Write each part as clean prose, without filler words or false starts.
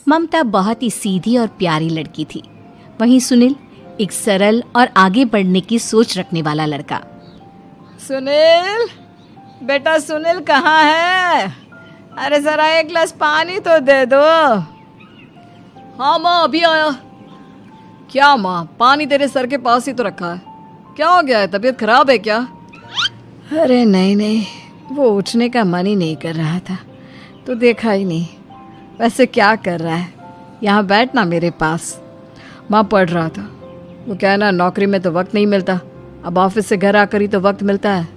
ममता बहुत ही सीधी और प्यारी लड़की थी, वहीं सुनील एक सरल और आगे बढ़ने की सोच रखने वाला लड़का। सुनील, बेटा सुनील कहाँ है? अरे जरा एक गिलास पानी तो दे दो। हाँ माँ, अभी आया। क्या माँ, पानी तेरे सर के पास ही तो रखा है, क्या हो गया है? तबीयत खराब है क्या? अरे नहीं नहीं, वो उठने का मन ही नहीं कर रहा था तो देखा ही नहीं। वैसे क्या कर रहा है? यहाँ बैठ ना मेरे पास। माँ पढ़ रहा था। वो क्या है ना, नौकरी में तो वक्त नहीं मिलता, अब ऑफिस से घर आकर ही तो वक्त मिलता है।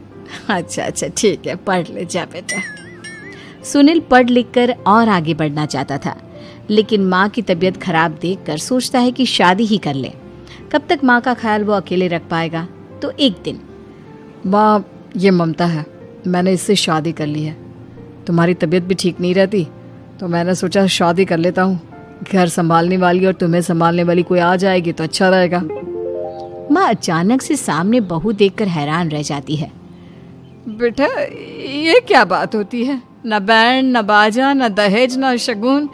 अच्छा ठीक है, पढ़ ले जा बेटा। सुनील पढ़ लिख कर और आगे बढ़ना चाहता था, लेकिन माँ की तबीयत खराब देखकर सोचता है कि शादी ही कर ले। कब तक माँ का ख्याल वो अकेले रख पाएगा? तो एक दिन, माँ ये ममता है, मैंने इससे शादी कर ली है। तुम्हारी तबीयत भी ठीक नहीं रहती तो मैंने सोचा शादी कर लेता हूँ। घर संभालने वाली और तुम्हें संभालने वाली कोई आ जाएगी तो अच्छा रहेगा। माँ अचानक से सामने बहू देखकर हैरान रह जाती है। बेटा ये क्या बात होती है? न बैंड, न बाजा, न दहेज, न शगुन,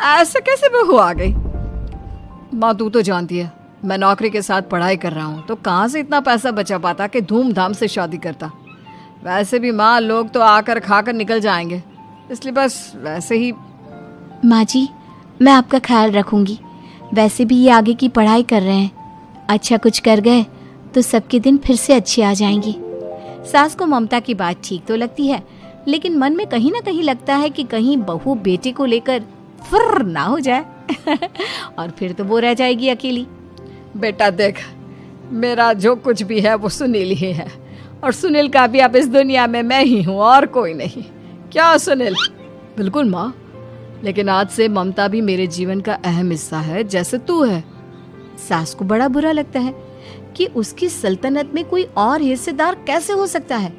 ऐसे कैसे बहू आ गई? माँ तू तो जानती है मैं नौकरी के साथ पढ़ाई कर रहा हूँ, तो कहाँ से इतना पैसा बचा पाता कि धूमधाम से शादी करता। वैसे भी माँ, लोग तो आकर खाकर निकल जाएंगे, इसलिए बस वैसे ही। माँ जी, मैं आपका ख्याल रखूंगी। वैसे भी ये आगे की पढ़ाई कर रहे हैं, अच्छा कुछ कर गए तो सबके दिन फिर से अच्छे आ जाएंगे। सास को ममता की बात ठीक तो लगती है, लेकिन मन में कहीं ना कहीं लगता है कि कहीं बहू बेटे को लेकर फुर्र ना हो जाए और फिर तो वो रह जाएगी अकेली। बेटा देख, मेरा जो कुछ भी है वो सुनील ही है, और सुनील का भी अब इस दुनिया में मैं ही हूँ और कोई नहीं। क्या सुनील? बिल्कुल माँ, लेकिन आज से ममता भी मेरे जीवन का अहम हिस्सा है, जैसे तू है। सास को बड़ा बुरा लगता है कि उसकी सल्तनत में कोई और हिस्सेदार कैसे हो सकता है।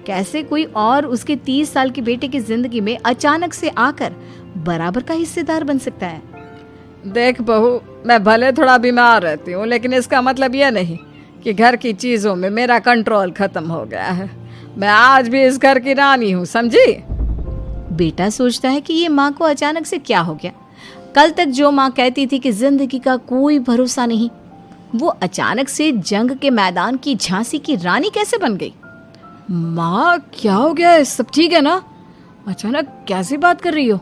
कैसे कोई और उसके 30 साल के बेटे की जिंदगी में अचानक से आकर बराबर का हिस्सेदार बन सकता है। देख बहू, मैं भले थोड़ा बीमार रहती हूँ, लेकिन इसका मतलब यह नहीं कि घर की चीजों में मेरा कंट्रोल खत्म हो गया है। मैं आज भी इस घर की रानी हूँ, समझी? बेटा सोचता है कि ये माँ को अचानक से क्या हो गया। कल तक जो माँ कहती थी कि जिंदगी का कोई भरोसा नहीं, वो अचानक से जंग के मैदान की झांसी की रानी कैसे बन गई? माँ क्या हो गया है? सब ठीक है ना? अचानक कैसी बात कर रही हो?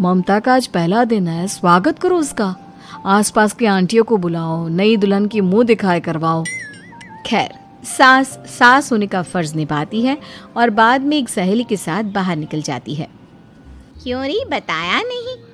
ममता का आज पहला दिन है, स्वागत करो उसका। आसपास की आंटियों को बुलाओ, नई दुल्हन की मुंह दिखाए करवाओ। खैर, सास होने का फर्ज निभाती है और बाद में एक सहेली के साथ बाहर निकल जाती है। क्यों री, बताया नहीं?